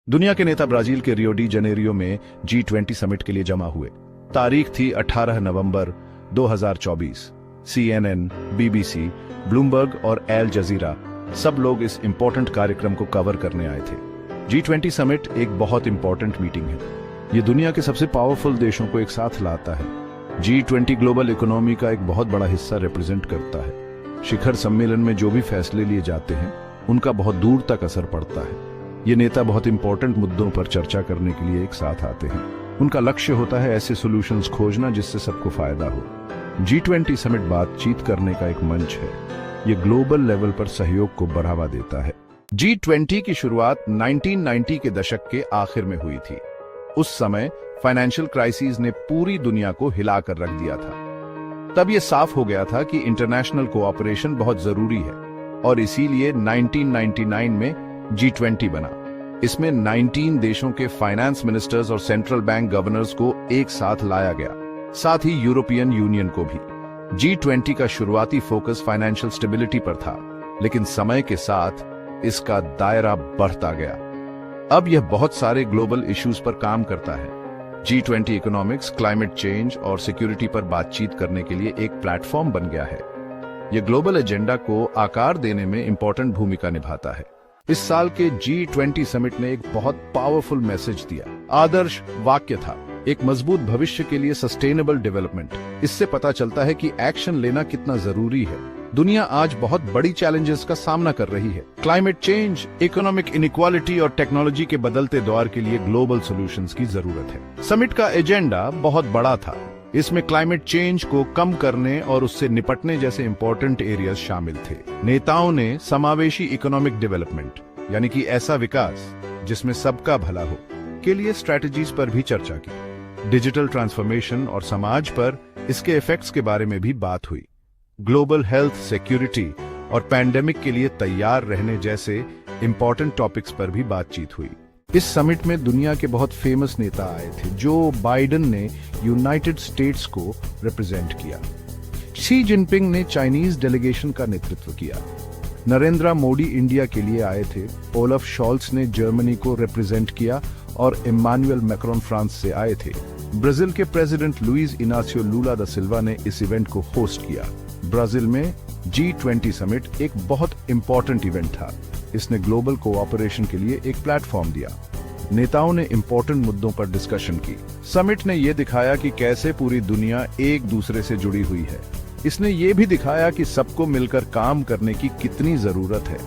दुनिया के नेता ब्राजील के रियो डी जनेरियो में G20 समिट के लिए जमा हुए। तारीख थी 18 नवंबर 2024। CNN, BBC, ब्लूमबर्ग और एल जजीरा सब लोग इस इंपॉर्टेंट कार्यक्रम को कवर करने आए थे। G20 समिट एक बहुत इंपॉर्टेंट मीटिंग है। ये दुनिया के सबसे पावरफुल देशों को एक साथ लाता है। G20 ग्लोबल इकोनॉमी का एक बहुत बड़ा हिस्सा रिप्रेजेंट करता है। शिखर सम्मेलन में जो भी फैसले लिए जाते हैं उनका बहुत दूर तक असर पड़ता है। ये नेता बहुत इंपॉर्टेंट मुद्दों पर चर्चा करने के लिए एक साथ आते हैं। उनका लक्ष्य होता है ऐसे सॉल्यूशंस खोजना जिससे सबको फायदा हो। G20 समिट बातचीत करने का एक मंच है। ये ग्लोबल लेवल पर सहयोग को बढ़ावा देता है। G20 की शुरुआत 1990 के दशक के आखिर में हुई थी। उस समय फाइनेंशियल क्राइसिस ने पूरी दुनिया को हिलाकर रख दिया था। तब यह साफ हो गया था कि इंटरनेशनल कोऑपरेशन बहुत जरूरी है और इसीलिए 1999 में G20 बना। इसमें 19 देशों के फाइनेंस मिनिस्टर्स और सेंट्रल बैंक गवर्नर्स को एक साथ लाया गया, साथ ही यूरोपियन यूनियन को भी। G20 का शुरुआती फोकस फाइनेंशियल स्टेबिलिटी पर था, लेकिन समय के साथ इसका दायरा बढ़ता गया। अब यह बहुत सारे ग्लोबल इश्यूज पर काम करता है। G20 इकोनॉमिक्स, क्लाइमेट चेंज और सिक्योरिटी पर बातचीत करने के लिए एक प्लेटफॉर्म बन गया है। यह ग्लोबल एजेंडा को आकार देने में इंपॉर्टेंट भूमिका निभाता है। इस साल के G20 समिट ने एक बहुत पावरफुल मैसेज दिया। आदर्श वाक्य था, एक मजबूत भविष्य के लिए सस्टेनेबल डेवलपमेंट। इससे पता चलता है कि एक्शन लेना कितना जरूरी है। दुनिया आज बहुत बड़ी चैलेंजेस का सामना कर रही है। क्लाइमेट चेंज, इकोनॉमिक इनइक्वालिटी और टेक्नोलॉजी के बदलते दौर के लिए ग्लोबल सॉल्यूशंस की जरूरत है। समिट का एजेंडा बहुत बड़ा था। इसमें क्लाइमेट चेंज को कम करने और उससे निपटने जैसे इंपॉर्टेंट एरियाज शामिल थे। नेताओं ने समावेशी इकोनॉमिक डेवलपमेंट, यानी कि ऐसा विकास जिसमें सबका भला हो, के लिए स्ट्रैटेजीज पर भी चर्चा की। डिजिटल ट्रांसफॉर्मेशन और समाज पर इसके इफेक्ट्स के बारे में भी बात हुई। ग्लोबल हेल्थ, सिक्योरिटी और पैंडेमिक के लिए तैयार रहने जैसे इंपॉर्टेंट टॉपिक्स पर भी बातचीत हुई। इस समिट में दुनिया के बहुत फेमस नेता आए थे। जो बाइडेन ने यूनाइटेड स्टेट्स को रिप्रेजेंट किया। शी जिनपिंग ने चाइनीज डेलीगेशन का नेतृत्व किया। नरेंद्र मोदी इंडिया के लिए आए थे। ओलफ शॉल्स ने जर्मनी को रिप्रेजेंट किया और इमानुएल मैक्रोन फ्रांस से आए थे। ब्राजील के प्रेसिडेंट लुइस इनासियो लूला दा सिल्वा ने इस इवेंट को होस्ट किया। ब्राजील में G20 समिट एक बहुत इंपॉर्टेंट इवेंट था। इसने ग्लोबल कोऑपरेशन के लिए एक प्लेटफॉर्म दिया। नेताओं ने इंपॉर्टेंट मुद्दों पर डिस्कशन की। समिट ने यह दिखाया कि कैसे पूरी दुनिया एक दूसरे से जुड़ी हुई है। इसने ये भी दिखाया कि सबको मिलकर काम करने की कितनी जरूरत है।